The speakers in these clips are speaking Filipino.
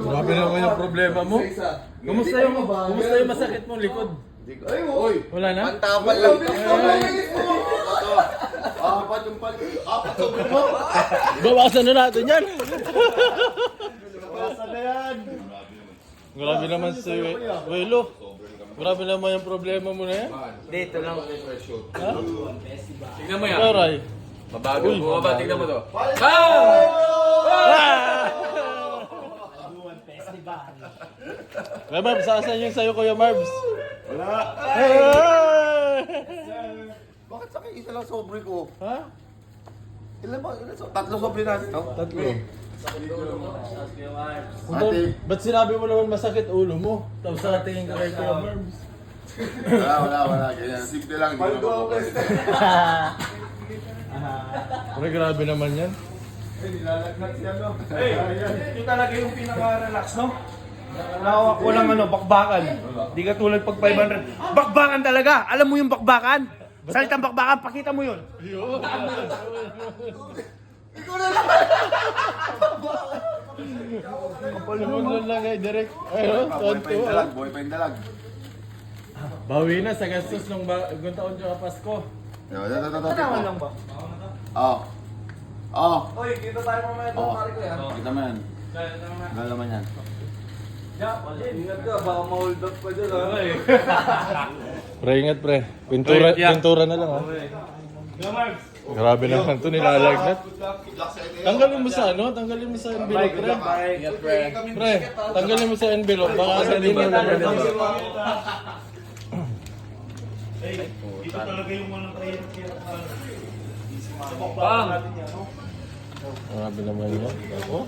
Grabe naman yung problema mo. Kumusta yung masakit mong likod? Ay, oy! Wala na? Pantapal lang. Apat yung pan. Apat sobrang mo. Bawasan na natin yan. Bawasan na yan. Grabe naman si Welo. Grabe naman yung problema mo na yan. Dito lang. Ha? Tignan mo yan. Aray. Mabago mo ba? Tignan mo to. Kuya Marbs, saan yung sayo Kuya Marbs? Wala. Hey! Bakit sa isa lang sobre ko? Ha? Ilan ba? Tatlo sobre natin. Tatlo. Ate. Ba't sinabi mo naman masakit ulo mo? Tapos nakatingin ka kay Kuya Marbs. Wala. Ganyan. Simple lang. Paldo ako kasi. Pero grabe naman yan. Nilalagnat siya, no? Ito talaga yung pinaka-relax, no? Walang bakbakan. Di ka tulad pag 500. Bakbakan talaga! Alam mo yung bakbakan? Salitang bakbakan, pakita mo yun. Lumunod lang kay Direk. Ayun, tonto. Boy pa yung dalag. Bawi na sa gastos ng bagong taon tsaka Pasko. Tanawan lang ba? Oy, dito tayo mamaya doon, pare ko yan. Kita mo yan. Galaman yan. Ingat ka, baka ma-hold up pa dyan, ha? Pre, ingat pre. Pintura na lang ha. Grabe naman to, nilalagnat. Tanggalin mo sa ano? Tanggalin mo sa envelope pre. Ingat, pre. Pre, tanggalin mo sa envelope. Baka sabihin mo lang ganun. Ito talaga yung mga nakahirap-hirap na Bang! Grabe naman yan. Ako?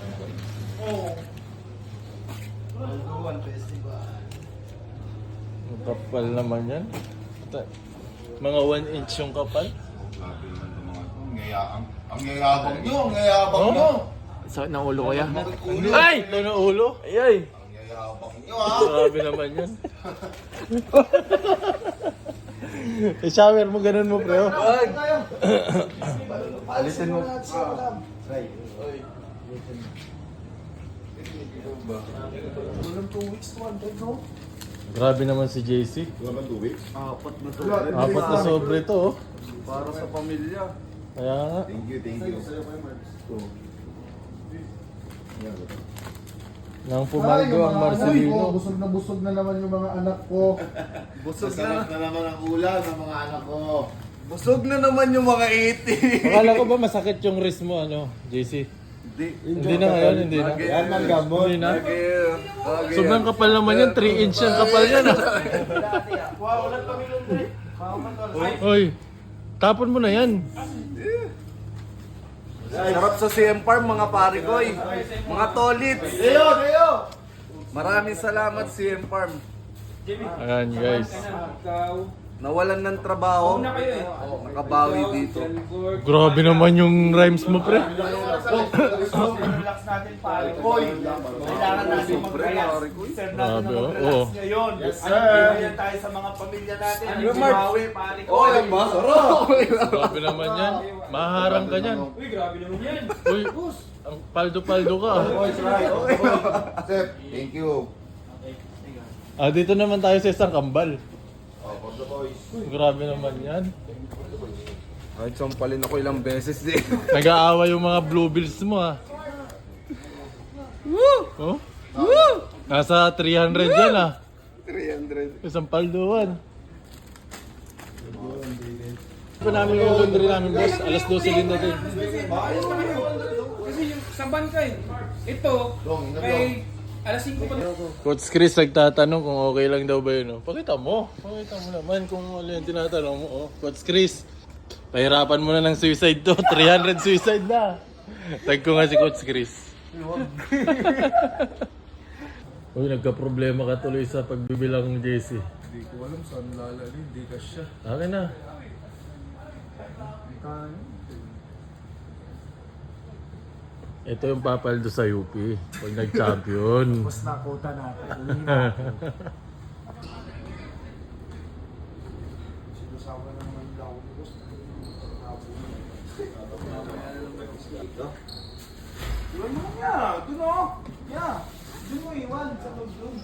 Ang kapal naman yan. Mga 1 inch yung kapal. Grabe naman itong mga ito. Ang yayabang nyo. Ang yayabang nyo. Sakit ng ulo ko yan. Ay! Ito na ulo. Ay! Ang yayabang nyo, ha? Grabe naman yan. I-shower mo, ganun mo, pre. Oh. Alisin mo. Grabe naman si JC. Wala ba tubig? Apat na to. Apat na sobre to, oh. Para sa pamilya. Kaya nga. Thank you. Nang pumaldo ang Marcelino. Busog na naman yung mga anak ko. Busog Masarap na. na naman ang ulam ng mga anak ko. Busog na naman yung mga 80. Akala ko ba masakit yung wrist mo, ano, JC? Hindi na ngayon, hindi na. Yan ang gamot. Hindi na. Okay. Sobrang kapal naman yan, 3 inch ang kapal yan, ah. Wow, ulan kami nun, pre. Oy, tapon mo na yan. Sarap sa CM Farm, mga pare ko, eh. Mga tolits. Maraming salamat, CM Farm. Ayan, guys. Nawalan ng trabaho, nakabawi dito. Grabe naman yung rhymes mo, pre. Relax natin, pare ko. Kailangan natin mag-relax. Grabe, oh. Oo. Ngayon, bibigyan tayo sa mga pamilya natin. Yung bawi, pare ko. Grabe naman yan. Maharang ka yan. Uy, grabe naman yan. Uy, ang paldo-paldo ka, ah. Sir, thank you. Ah, dito naman tayo sa isang kambal. For the boys. Grabe naman yan. Kahit sampalin ako ilang beses din. Nag-aaway yung mga blue bills mo, ah. Oh? Nasa 300 yan, ah. 300. Isang palduan. Pa namin yung laundry namin, boss. Alas 12 din natin. Kasi yung sa bangkay, ito, kay alas 5 pa. Coach Chris nagtatanong kung okay lang daw ba yun. Oh. Pakita mo naman kung ano yung tinatanong mo. Oh. Coach Chris, pahirapan mo na ng suicide to. 300 suicide na. Tag ko nga si Coach Chris. Uy, nagka-problema ka tuloy sa pagbibilang ng JC. Hindi ko alam saan lalali, hindi ka siya. Akin na. Ito yung papaldo sa UP pag nag-champion. Mas nakuta natin. Sinasama naman daw. Doon mo niya, doon o. Yeah. Doon mo eh, 1 sa loob doon.